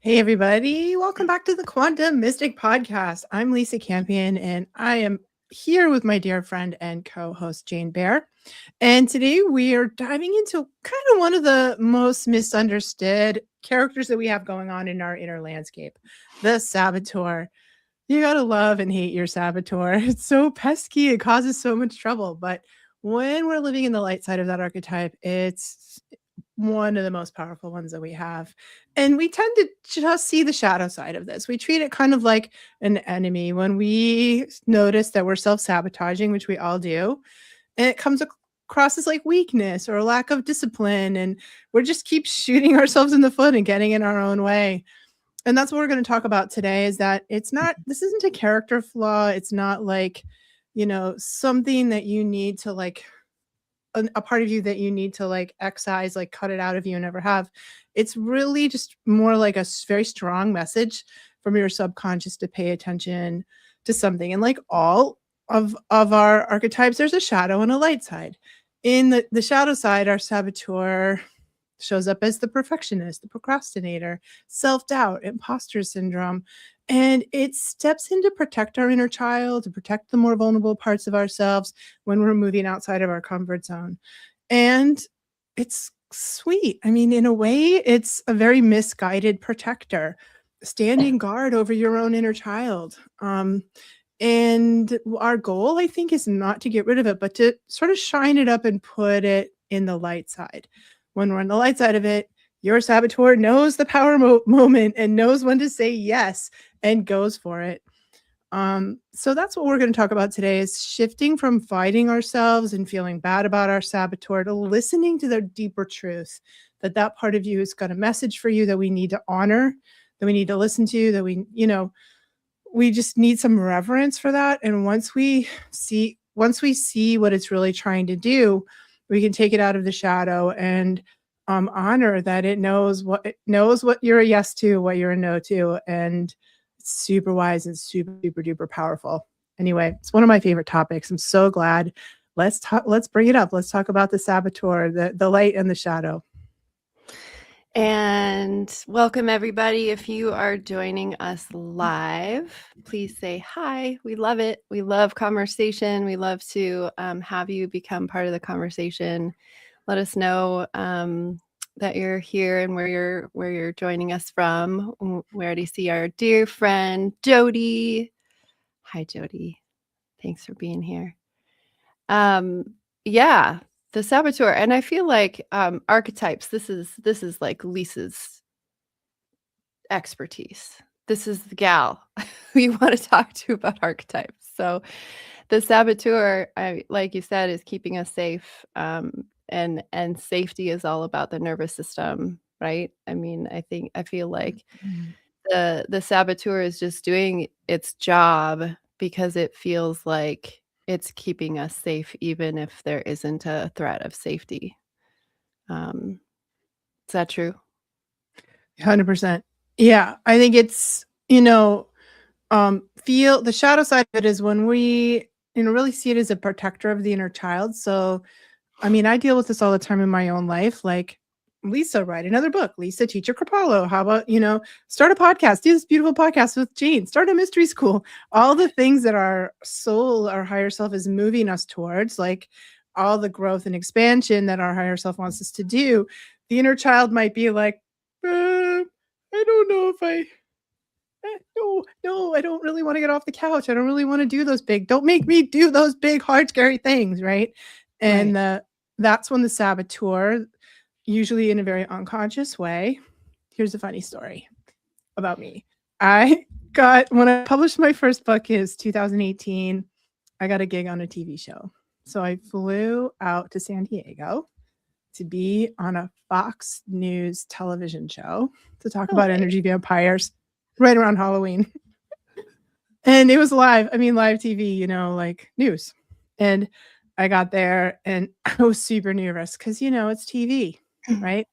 Hey, everybody. Welcome back to the Quantum Mystic Podcast. I'm Lisa Campion, and I am here with my dear friend and co host, Jane Bear. And today we are diving into kind of one of the most misunderstood characters that we have going on in our inner landscape, the saboteur. You got to love and hate your saboteur. It's so pesky, it causes so much trouble. But when we're living in the light side of that archetype, it's one of the most powerful ones that we have. And we tend to just see the shadow side of this. We treat it kind of like an enemy when we notice that we're self-sabotaging, which we all do. And it comes across as like weakness or a lack of discipline. And we're just keep shooting ourselves in the foot and getting in our own way. And that's what we're going to talk about today is that this isn't a character flaw. It's not like, something that you need to like a part of you that you need to like excise, like cut it out of you and never have. It's really just more like a very strong message from your subconscious to pay attention to something. And like all of our archetypes, there's a shadow and a light side. In the shadow side, our saboteur shows up as the perfectionist, the procrastinator, self-doubt, imposter syndrome. And it steps in to protect our inner child, to protect the more vulnerable parts of ourselves when we're moving outside of our comfort zone. And it's sweet. I mean, in a way, it's a very misguided protector, standing guard over your own inner child. And our goal, I think, is not to get rid of it, but to sort of shine it up and put it in the light side. When we're on the light side of it, your saboteur knows the power moment and knows when to say yes and goes for it. So that's what we're going to talk about today is shifting from fighting ourselves and feeling bad about our saboteur to listening to their deeper truth, that part of you has got a message for you that we need to honor, that we need to listen to, that we just need some reverence for that. And once we see what it's really trying to do, we can take it out of the shadow and honor that it knows what you're a yes to, what you're a no to, and it's super wise and super duper duper powerful. Anyway, it's one of my favorite topics. I'm so glad. Let's bring it up. Let's talk about the saboteur, the light and the shadow. And welcome everybody. If you are joining us live, please say hi. We love it. We love conversation. We love to have you become part of the conversation. Let us know that you're here and where you're joining us from. We already see our dear friend Jody. Hi, Jody. Thanks for being here. Yeah. The saboteur, and I feel like archetypes, this is like Lisa's expertise. This is the gal who you want to talk to about archetypes. So the saboteur, like you said, is keeping us safe, and safety is all about the nervous system, right? I mean, I feel like the saboteur is just doing its job because it feels like it's keeping us safe, even if there isn't a threat of safety. Is that true? 100%. Yeah, I think it's, feel the shadow side of it is when we, really see it as a protector of the inner child. So, I mean, I deal with this all the time in my own life. Like, Lisa, write another book. Lisa, teach a Kripalu. How about, start a podcast, do this beautiful podcast with Jane, start a mystery school. All the things that our soul, our higher self is moving us towards, like all the growth and expansion that our higher self wants us to do. The inner child might be like, I don't know if no, I don't really want to get off the couch. I don't really want to do don't make me do those big, hard, scary things, right? And that's when the saboteur, usually in a very unconscious way. Here's a funny story about me. When I published my first book is 2018, I got a gig on a TV show. So I flew out to San Diego to be on a Fox News television show to talk about energy vampires right around Halloween. And it was live TV, like news. And I got there and I was super nervous because, it's TV, right?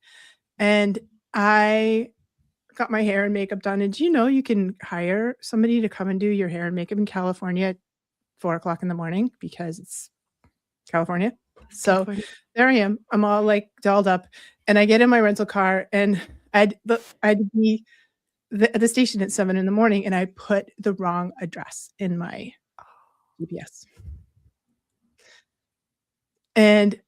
And I got my hair and makeup done. And you can hire somebody to come and do your hair and makeup in California at 4:00 in the morning because it's California. So there I am. I'm all like dolled up and I get in my rental car and I'd be the station at 7 in the morning, and I put the wrong address in my GPS. And,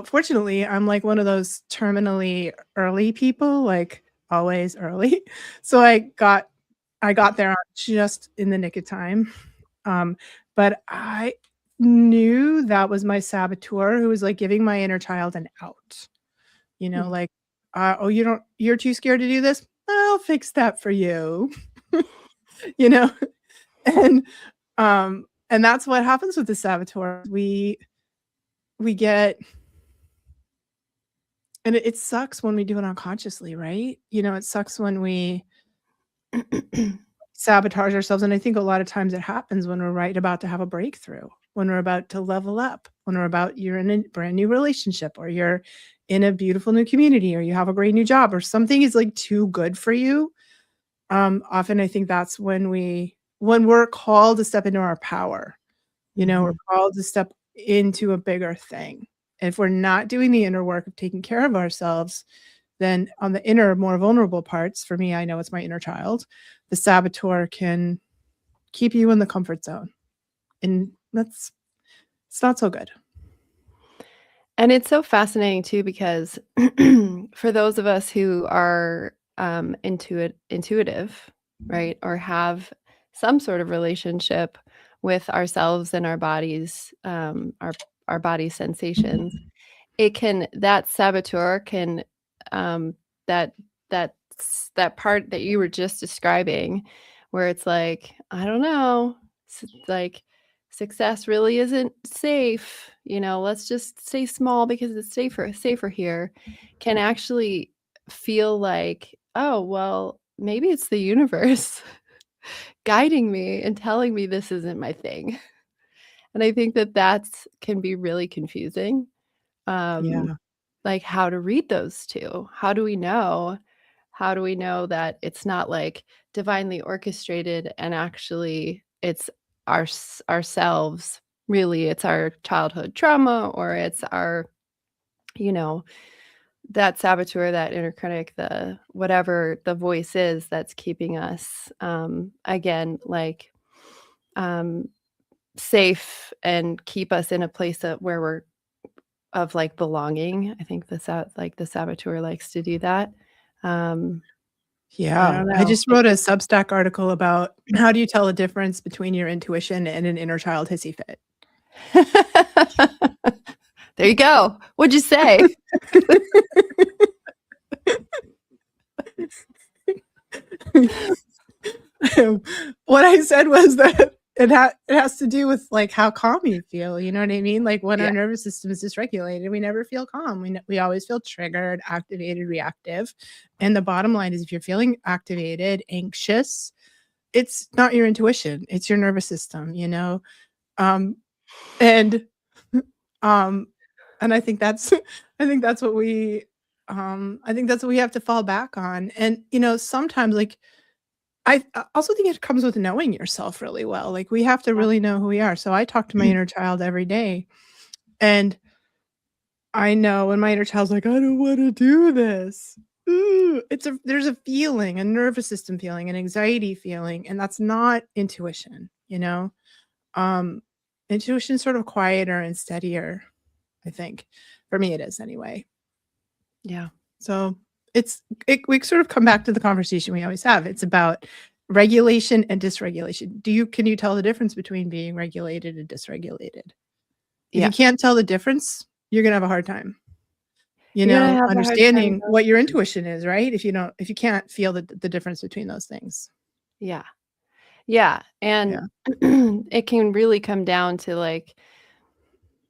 fortunately, I'm like one of those terminally early people, like always early. So I got there just in the nick of time. Um, but I knew that was my saboteur who was like giving my inner child an out. Mm. Like, oh, you're too scared to do this? I'll fix that for you. you know? And and that's what happens with the saboteur. We get and it sucks when we do it unconsciously, right? It sucks when we sabotage ourselves, and I think a lot of times it happens when we're right about to have a breakthrough, when we're about to level up, when you're in a brand new relationship, or you're in a beautiful new community, or you have a great new job, or something is like too good for you. Often I think that's when we're called to step into our power. We're Mhm. called to step into a bigger thing. And if we're not doing the inner work of taking care of ourselves, then on the inner, more vulnerable parts, for me, I know it's my inner child, the saboteur can keep you in the comfort zone. And it's not so good. And it's so fascinating too because for those of us who are intuitive, right, or have some sort of relationship with ourselves and our bodies, our body sensations, it can that saboteur can um, that that part that you were just describing, where it's like, I don't know, like success really isn't safe, let's just stay small because it's safer here, can actually feel like, oh, well, maybe it's the universe guiding me and telling me this isn't my thing. And I think that that's can be really confusing. Um, Yeah. like how to read those two. How do we know? How do we know that it's not like divinely orchestrated and actually it's ourselves? Really, it's our childhood trauma or it's our, you know, that saboteur, that inner critic, the whatever the voice is that's keeping us again like um safe and keep us in a place where we're of, like, belonging. I think the saboteur likes to do that. Um, I Yeah. don't I know. just It wrote a can Substack article about how do you tell the difference between your intuition and an inner child hissy fit. There you go. What'd you say? What I said was that it has to do with, like, how calm you feel, you know what I mean? Like, when Yeah. our nervous system is dysregulated, we never feel calm. We always feel triggered, activated, reactive, and the bottom line is if you're feeling activated, anxious, it's not your intuition, it's your nervous system, Um, and, um, and I think that's I think that's what I think that's what we have to fall back on, and, sometimes, like, I also think it comes with knowing yourself really well, like, we have to Yeah. really know who we are, so I talk to my inner child every day, and I know when my inner child's like, "I don't wanna do this." Ooh, there's a feeling, a nervous system feeling, an anxiety feeling, and that's not intuition? Um, Intuition's sort of quieter and steadier, I think. For me, it is anyway. Yeah. So, we sort of come back to the conversation we always have. It's about regulation and dysregulation. Can you tell the difference between being regulated and dysregulated? If Yeah. you can't tell the difference, you're gonna have a hard time, You're gonna have a hard time understanding though. what your intuition is, right? If you can't feel the difference between those things. Yeah. Yeah, and Yeah. it can really come down to, like,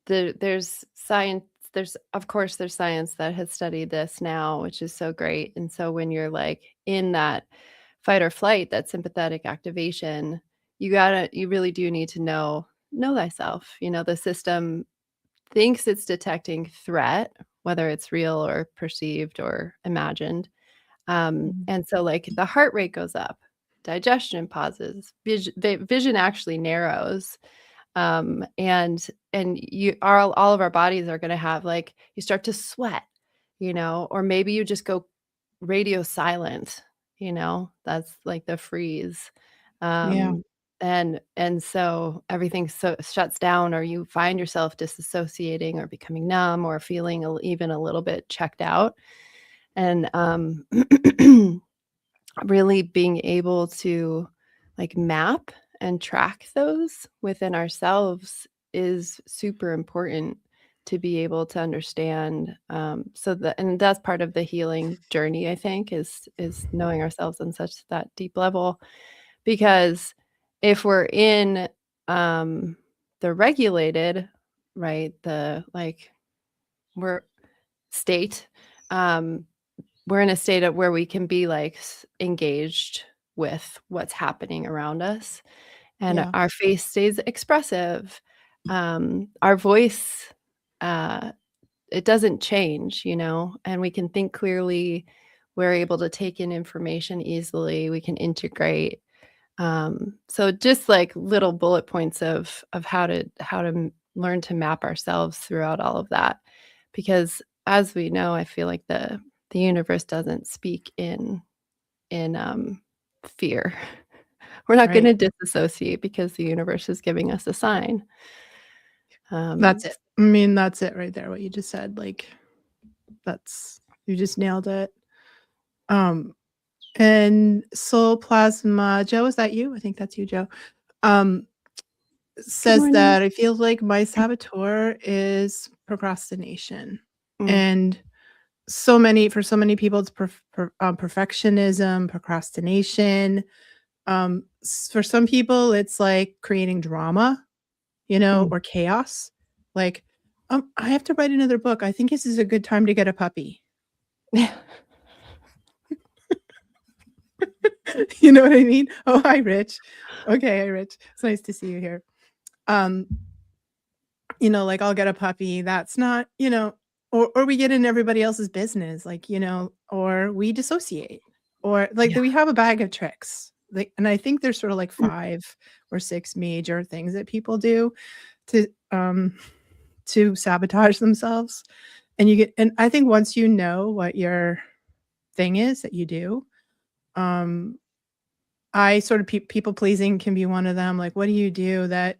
there's science there's of course, there's science that has studied this now, which is so great, and so when you're, like, in that fight or flight, that sympathetic activation, you really do need to know thyself, the system thinks it's detecting threat, whether it's real or perceived or imagined, Mhm. and so, like, the heart rate goes up, digestion pauses, vision actually narrows, and all of our bodies are gonna have, like, you start to sweat, or maybe you just go radio silent, That's like the freeze. Yeah. Um, and so everything shuts down, or you find yourself disassociating or becoming numb or feeling even a little bit checked out. And really being able to like map and track those within ourselves is super important to be able to understand. And that's part of the healing journey, I think, is knowing ourselves on such that deep level. Because if we're in um the regulated, right, the like we're state, um we're in a state of where we can be like engaged with what's happening around us, and Yeah. our face stays expressive. Our voice, uh, it doesn't change, and we can think clearly. We're able to take in information easily. We can integrate. So just like little bullet points of how to learn to map ourselves throughout all of that, because as we know, I feel like the universe doesn't speak in fear. We're not going Right. to disassociate because the universe is giving us a sign. That's it. I mean, that's it right there. What you just said, like, you just nailed it. And Soul Plasma, Joe, is that you? I think that's you, Joe. Um, Good says morning. that I feel like my saboteur is procrastination. Mm. And for so many people, it's perfectionism, procrastination. For some people, it's like creating drama, Mm. or chaos. Like, I have to write another book. I think this is a good time to get a puppy. You know what I mean? Oh, hi, Rich. Okay, hi, Rich. It's nice to see you here. Um, like I'll get a puppy. That's not, or we get in everybody else's business, like, or we dissociate, or like Yeah. we have a bag of tricks. Like, and I think there's sort of like 5 or 6 major things that people do to to sabotage themselves. And I think once you know what your thing is that you do, um I sort of people pleasing can be one of them. Like, what do you do that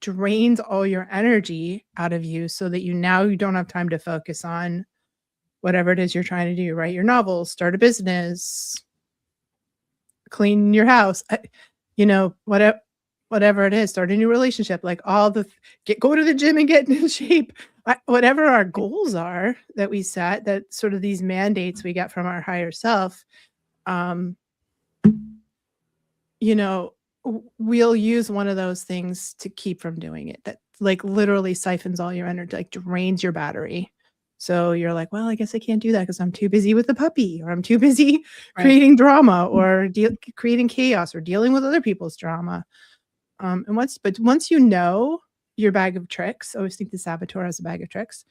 drains all your energy out of you so that you don't have time to focus on whatever it is you're trying to do, write your novel, start a business, clean your house, whatever it is, start a new relationship, like all the go to the gym and get in shape. Whatever our goals are that we set, that sort of these mandates we get from our higher self, um, we'll use one of those things to keep from doing it, that like literally siphons all your energy, like drains your battery. So you're like, well, I guess I can't do that because I'm too busy with the puppy, or I'm too busy Right. creating drama, or creating chaos, or dealing with other people's drama. But once you know your bag of tricks, I always think the saboteur has a bag of tricks.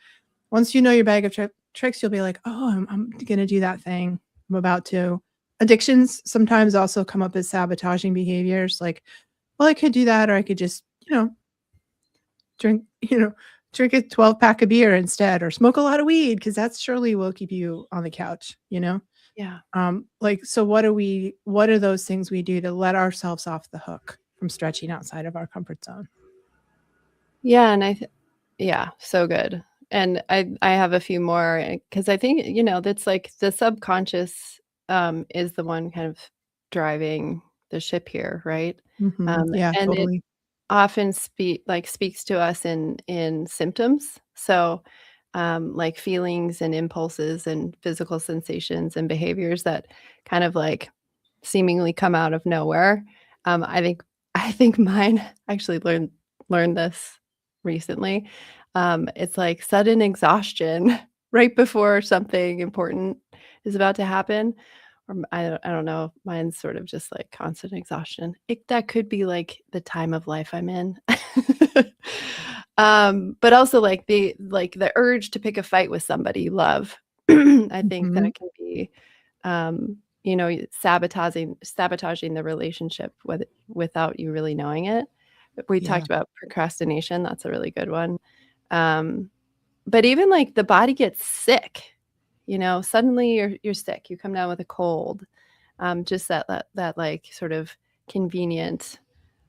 Once you know your bag of tricks, you'll be like, oh, I'm going to do that thing. I'm about to. Addictions sometimes also come up as sabotaging behaviors. Like, well, I could do that, or I could just, drink, drink a 12 pack of beer instead, or smoke a lot of weed, because that surely will keep you on the couch. Yeah. Like, so what are those things we do to let ourselves off the hook from stretching outside of our comfort zone? Yeah, yeah, so good. And I have a few more, because I think, that's like the subconscious is the one kind of driving the ship here, right? Yeah, And it totally. often speaks to us in symptoms. So, like feelings and impulses and physical sensations and behaviors that kind of like seemingly come out of nowhere. I think I think mine actually learned this recently. It's like sudden exhaustion right before something important is about to happen. I don't know. Mine's sort of just like constant exhaustion. That could be like the time of life I'm in. But also like the urge to pick a fight with somebody you love. I think Mhm. that can be sabotaging the relationship without you really knowing it. We Yeah. talked about procrastination. That's a really good one. Um, but even like the body gets sick, suddenly you're sick. You come down with a cold. just that like sort of convenient.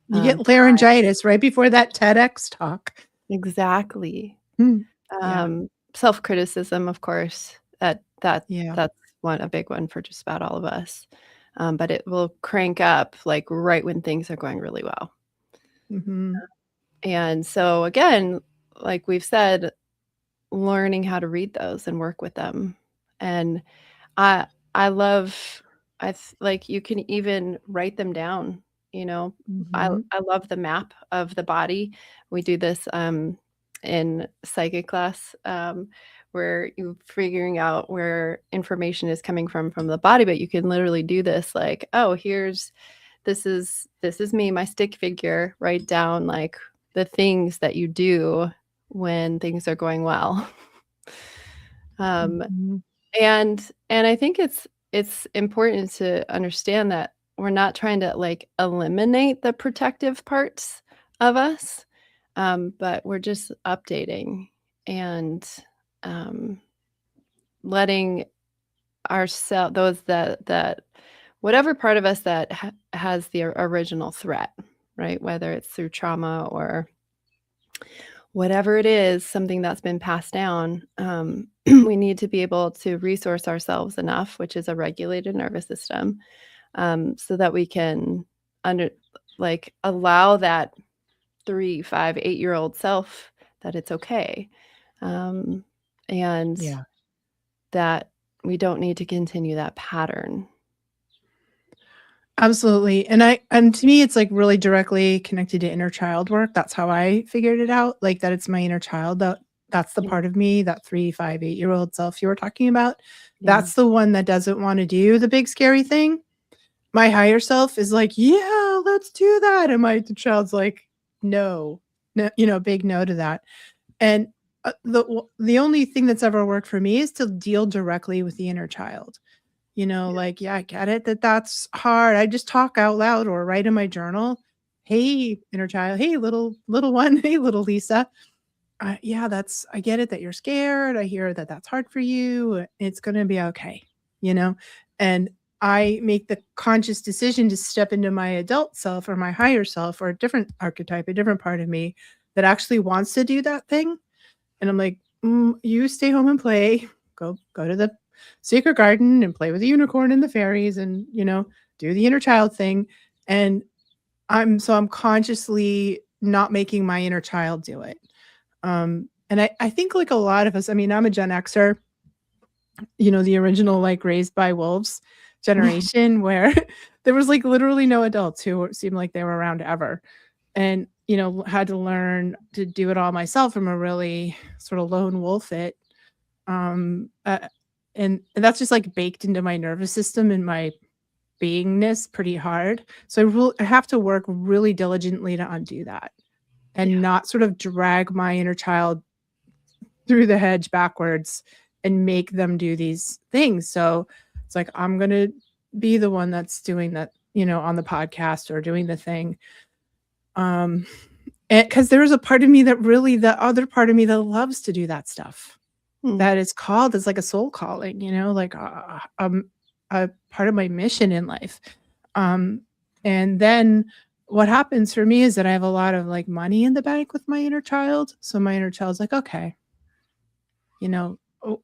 You get Time. laryngitis right before that TEDx talk. Exactly. Mm. Yeah, Um, Self-criticism, of course, yeah. that's a big one for just about all of us. But it will crank up like right when things are going really well. Mhm. And so again, like we've said, learning how to read those and work with them. And I I love like you can even write them down, you know. Mhm. I love the map of the body. We do this in psychic class, where you figuring out where information is coming from the body, but you can literally do this like, oh, here's this is me, my stick figure. Write down like the things that you do when things are going well. Um, Mhm. and I think it's important to understand that we're not trying to, like, eliminate the protective parts of us, but we're just updating and, um, letting those that whatever part of us that has the original threat, right? Whether it's through trauma or whatever it is, something that's been passed down, we need to be able to resource ourselves enough, which is a regulated nervous system, so that we can under like allow that 3, 5, 8-year-old self that it's okay, um, and Yeah. that we don't need to continue that pattern. Absolutely. And to me, it's, like, really directly connected to inner child work. That's how I figured it out, like, that it's my inner child that's the Yeah, part of me, that 3, 5, 8-year-old self you were talking about. yeah, That's the one that doesn't wanna do the big scary thing. My higher self is like, "Yeah, let's do that." And my child's like, "No." No, big no to that. And, the only thing that's ever worked for me is to deal directly with the inner child. yeah. Like, yeah, I get it that that's hard. I just talk out loud or write in my journal, "Hey, inner child. Hey, little one. Hey, little Lisa. Yeah, I get it that you're scared. I hear that that's hard for you. It's gonna be okay." You know? And I make the conscious decision to step into my adult self or my higher self or a different archetype, a different part of me that actually wants to do that thing. And I'm like, you stay home and play. Go to the secret garden and play with the unicorn and the fairies and, do the inner child thing." And I'm consciously not making my inner child do it. And I think like a lot of us, I mean, I'm a Gen Xer, the original like raised by wolves generation where there was like literally no adults who seemed like they were around ever. And, had to learn to do it all myself from a really sort of lone wolf it. Um, uh, and that's just like baked into my nervous system and my beingness pretty hard. So I have to work really diligently to undo that and Yeah. not sort of drag my inner child through the hedge backwards and make them do these things. So it's like I'm going to be the one that's doing that, on the podcast or doing the thing. Um because there's a part of me that really the other part of me that loves to do that stuff. Hmm, That is called it's like a soul calling, like, a part of my mission in life. Um, and then what happens for me is that I have a lot of, like, money in the bank with my inner child. So my inner child's like, "Okay, oh,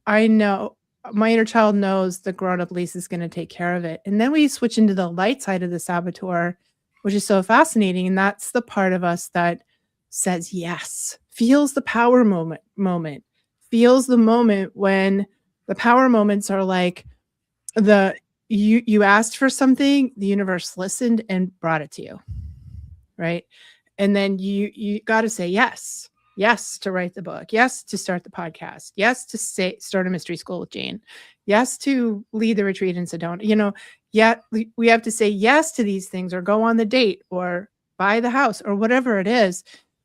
I know." My inner child knows the grown-up Lisa is gonna take care of it. And then we switch into the light side of the saboteur, which is so fascinating, and that's the part of us that says yes, feels the power moment, feels the moment when the power moments are like the you asked for something, the universe listened and brought it to you, right? And then you gotta say yes. Yes to write the book. Yes to start the podcast. Yes to start a mystery school with Jane. Yes to lead the retreat in Sedona. Yet we have to say yes to these things or go on the date or buy the house or whatever it is,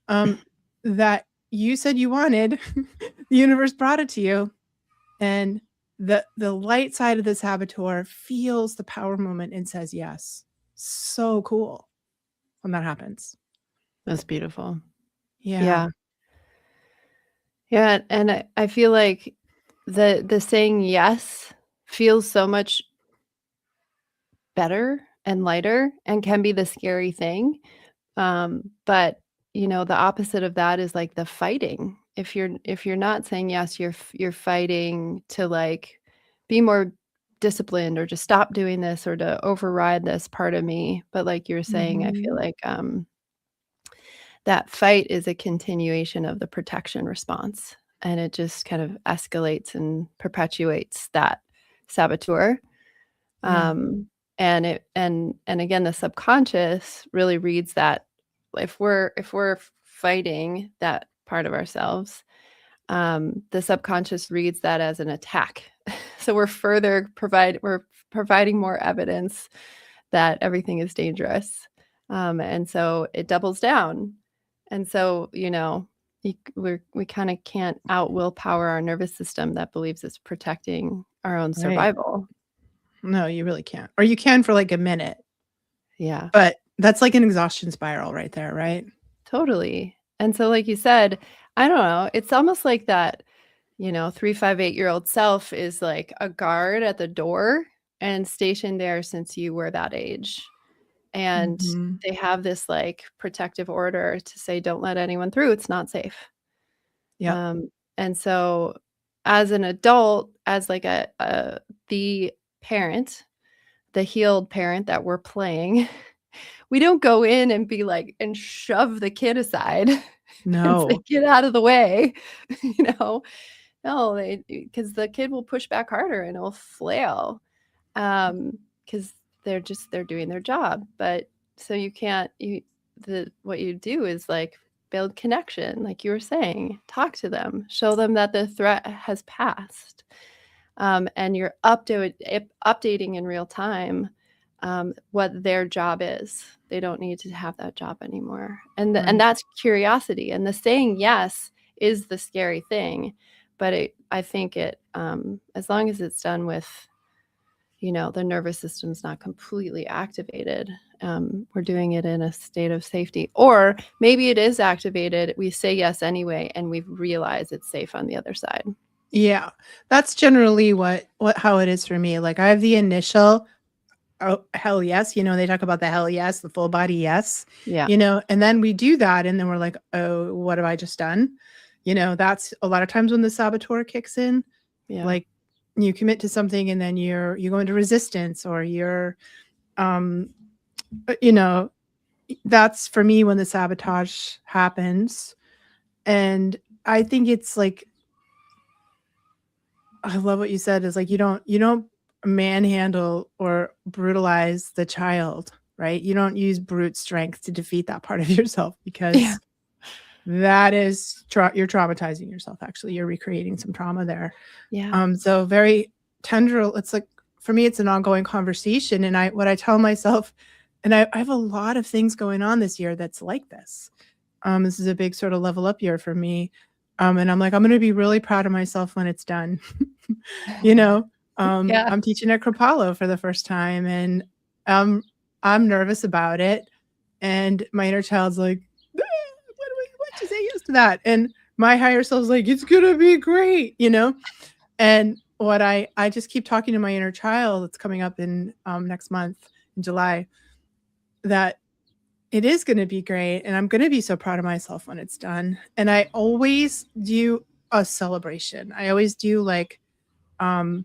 that you said you wanted. The universe brought it to you, and the light side of the saboteur feels the power moment and says yes. So cool when that happens. that's beautiful. Yeah. Yeah. Yeah, and I feel like the saying yes feels so much better and lighter and can be the scary thing. But the opposite of that is like the fighting. If you're not saying yes, you're fighting to like be more disciplined or to stop doing this or to override this part of me. But like you were saying, I feel Mhm. like that fight is a continuation of the protection response, and it just kind of escalates and perpetuates that saboteur. Yeah. And again, the subconscious really reads that if we're fighting that part of ourselves, the subconscious reads that as an attack. So we're providing more evidence that everything is dangerous. And so it doubles down. And so, we kind of can't out willpower our nervous system that believes it's protecting our own Right. survival. No, you really can't. Or you can for like a minute, Yeah, but that's like an exhaustion spiral right there, right? totally. And so, like you said, I don't know, it's almost like that, 3, 5, 8-year-old self is like a guard at the door and stationed there since you were that age. And Mhm. they have this like protective order to say, don't let anyone through. It's not safe. Yep. And so as an adult, as like the parent, the healed parent that we're playing, we don't go in and be like and shove the kid aside and say, No. get out of the way. you know, no, because the kid will push back harder and it'll flail. Because they're doing their job. But so you can't you the what you do is like build connection, like you were saying, talk to them, show them that the threat has passed. And you're updating in real time what their job is. They don't need to have that job anymore. And Right. that's curiosity. And the saying yes is the scary thing. But I think as long as it's done with, the nervous system's not completely activated, we're doing it in a state of safety. Or maybe it is activated. We say yes anyway, and we realize it's safe on the other side. Yeah. That's generally what how it is for me. Like I have the initial, oh, hell yes. They talk about the hell yes, the full body yes, Yeah. and then we do that and then we're like, oh, what have I just done? That's a lot of times when the saboteur kicks in. Yeah. Like you commit to something and then you go into resistance or you're um uh, you know that's for me when the sabotage happens. And I think it's like, I love what you said is like you don't manhandle or brutalize the child, right? You don't use brute strength to defeat that part of yourself Yeah. because that is you're traumatizing yourself. Actually, you're recreating some trauma there. Yeah. So very tender. It's like for me, it's an ongoing conversation, and what I tell myself, and I have a lot of things going on this year that's like this. This is a big sort of level up year for me. And I'm like, I'm going to be really proud of myself when it's done. you know, Yeah. I'm teaching at Kripalu for the first time, and um, I'm nervous about it. And my inner child's like, what you say yes to that? And my higher self's like, it's gonna be great. And what I just keep talking to my inner child that's coming up in next month in July, that it is going to be great and I'm going to be so proud of myself when it's done. And I always do a celebration. I always do um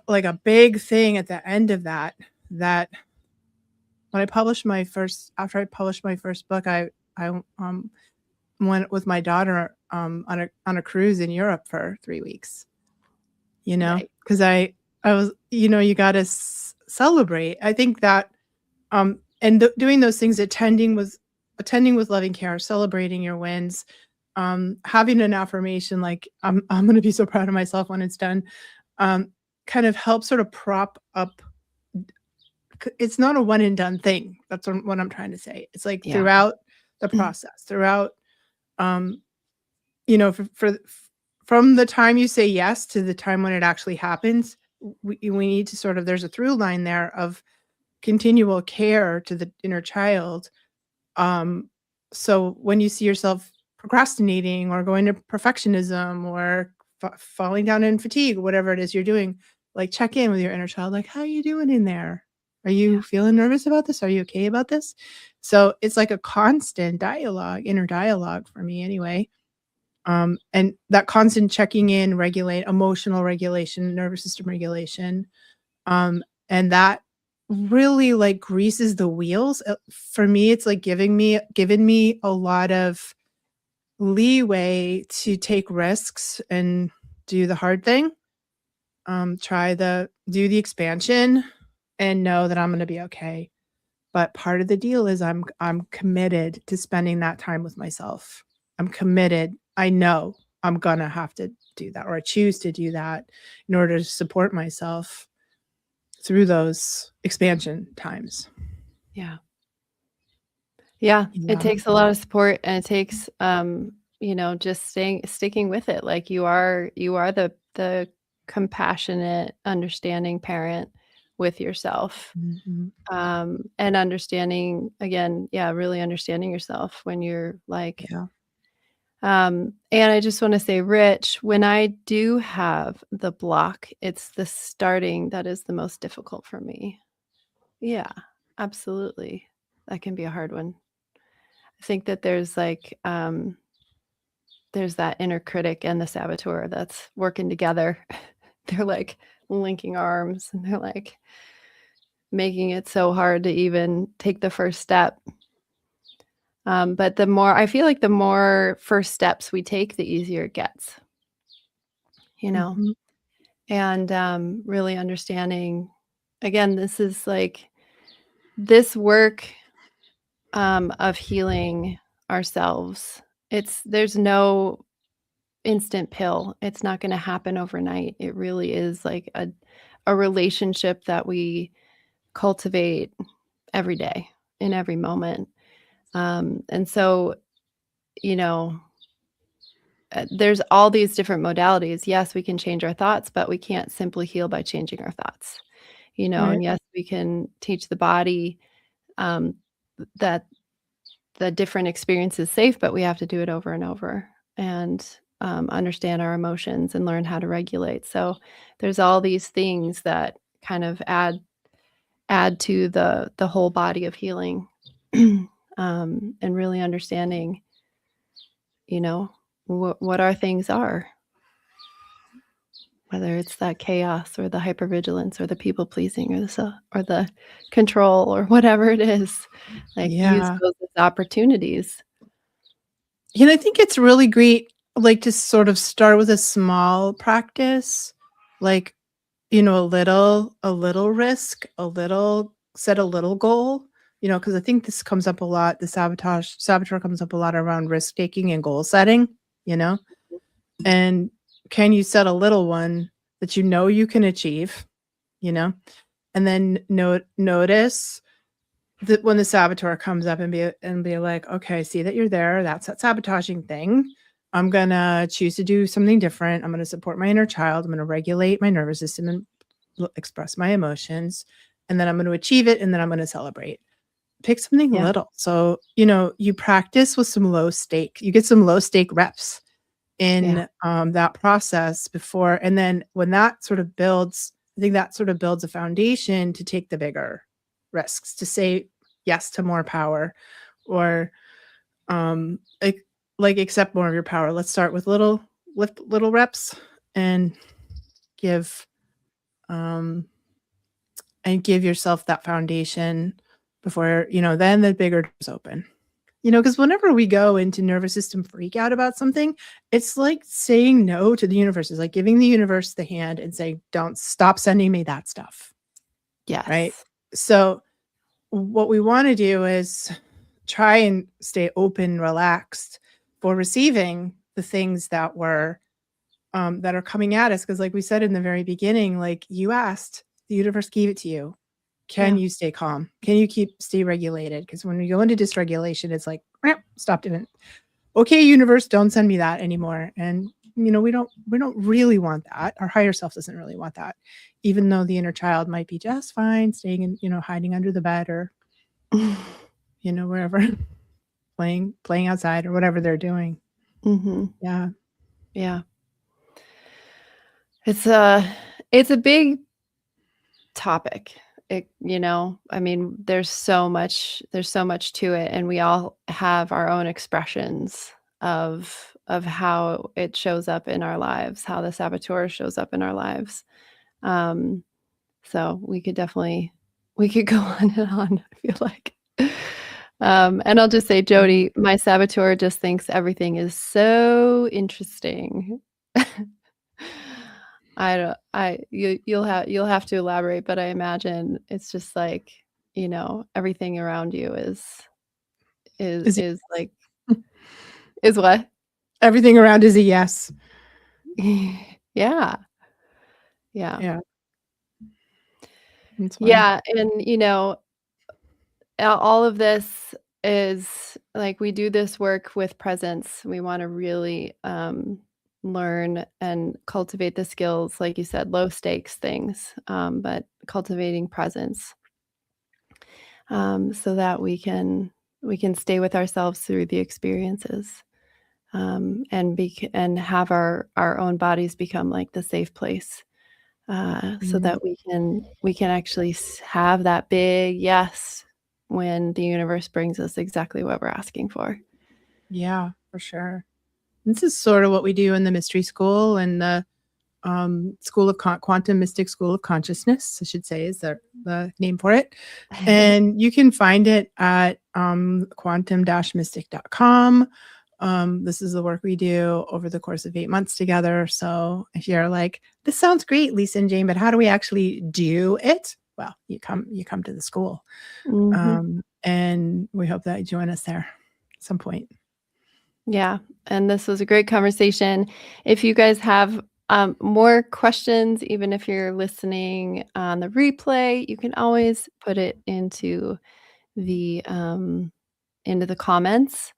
like a big thing at the end of that when I published my first after I published my first book, I went with my daughter on a cruise in Europe for 3 weeks. Right. Because I was, you got to celebrate. I think that and doing those things, attending with loving care, celebrating your wins, having an affirmation like I'm going to be so proud of myself when it's done, um, kind of helps sort of prop up. It's not a one and done thing. That's what I'm trying to say. It's like Yeah. throughout the process, throughout, um, from the time you say yes to the time when it actually happens, we need to sort of, there's a through line there of continual care to the inner child. Um, so when you see yourself procrastinating or going to perfectionism or falling down in fatigue, whatever it is you're doing, like check in with your inner child, like, how are you doing in there? Are Yeah. you feeling nervous about this? Are you okay about this? So it's like a constant dialogue, inner dialogue for me anyway. And that constant checking in, regulate emotional regulation, nervous system regulation. And that really like greases the wheels. For me, it's like giving me a lot of leeway to take risks and do the hard thing. Do the expansion and know that I'm gonna be okay. But part of the deal is I'm committed to spending that time with myself. I'm committed. I know I'm gonna have to do that, or I choose to do that in order to support myself through those expansion times. Yeah. Yeah, it Yeah. takes a lot of support and it takes, just sticking with it. Like you are the compassionate, understanding parent with yourself. Mhm. And understanding again, yeah, really understanding yourself when you're like, Yeah. and I just want to say, Rich, when I do have the block, it's the starting that is the most difficult for me. Yeah, absolutely. That can be a hard one. I think that there's that inner critic and the saboteur that's working together. They're like linking arms and they're like making it so hard to even take the first step. But I feel like the more first steps we take, the easier it gets, you know, Mhm. and really understanding again, this is like this work of healing ourselves. There's no instant pill. It's not gonna happen overnight. It really is like a relationship that we cultivate every day, in every moment. And so, you know, there's all these different modalities. Yes, we can change our thoughts, but we can't simply heal by changing our thoughts, Right. and yes, we can teach the body, um, that the different experience is safe, but we have to do it over and over and understand our emotions and learn how to regulate. So there's all these things that kind of add to the whole body of healing, and really understanding, you know, what our things are, whether it's that chaos or the hypervigilance or the people pleasing or or the control or whatever it is. Like use Yeah. those as opportunities. I think it's really great, like, to sort of start with a small practice, like, a little risk, set a little goal, because I think this comes up a lot, the saboteur comes up a lot around risk taking and goal setting, you know? And can you set a little one that you can achieve, you know? And then notice that when the saboteur comes up and be like, "Okay, I see that you're there. That's that sabotaging thing. I'm gonna choose to do something different. I'm gonna support my inner child. I'm gonna regulate my nervous system and express my emotions, and then I'm gonna achieve it, and then I'm gonna celebrate." Pick something Yeah, little. So, you practice with some low stake. You get some low stake reps yeah, in, that process before, and then when that sort of builds, I think that sort of builds a foundation to take the bigger risks, to say yes to more power, or, like, accept more of your power. Let's start with little reps and give, um give yourself that foundation before, then the bigger doors open. Because whenever we go into nervous system freak out about something, it's like saying no to the universe. It's like giving the universe the hand and saying, "Don't stop sending me that stuff." Right? yes, So, what we wanna do is try and stay open, relaxed for receiving the things that are coming at us. Because, like we said in the very beginning, like, you asked, the universe gave it to you. Can yeah, you stay calm? Can you stay regulated? Because when we go into dysregulation, it's like, "Meow, stop doing it. Okay, universe, don't send me that anymore." And we don't really want that. Our higher self doesn't really want that. Even though the inner child might be just fine staying in, hiding under the bed, or, wherever, playing outside, or whatever they're doing. hmm Yeah. yeah. It's a it's a big topic, I mean, there's so much to it, and we all have our own expressions of how it shows up in our lives, how the saboteur shows up in our lives. Um, so we could go on and on, I feel like. And I'll just say, Jody, my saboteur just thinks everything is so interesting. I don't I you'll have to elaborate, but I imagine it's just like, everything around you Is is like is what? everything around is a yes. Yeah. Yeah. Yeah, it's funny. Yeah, and, all of this is like we do this work with presence. We wanna really, learn and cultivate the skills, like you said, low stakes things, but cultivating presence, so that we can stay with ourselves through the experiences, and have our own bodies become like the safe place, so Mhm. that we can actually have that big yes when the universe brings us exactly what we're asking for. Yeah, for sure. This is sort of what we do in the mystery school and the school of quantum mystic school of consciousness, I should say, is the name for it. And you can find it at quantum-mystic.com. This is the work we do over the course of 8 months together. So if you're like, this sounds great, Lisa and Jane, but how do we actually do it? Well, you come to the school. Mhm. And we hope that you join us there at some point. Yeah, and this was a great conversation. If you guys have more questions, even if you're listening on the replay, you can always put it into the comments,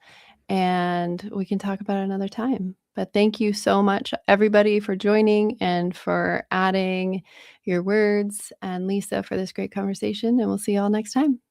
and we can talk about it another time. But thank you so much, everybody, for joining and for adding your words, and Lisa for this great conversation. And we'll see you all next time.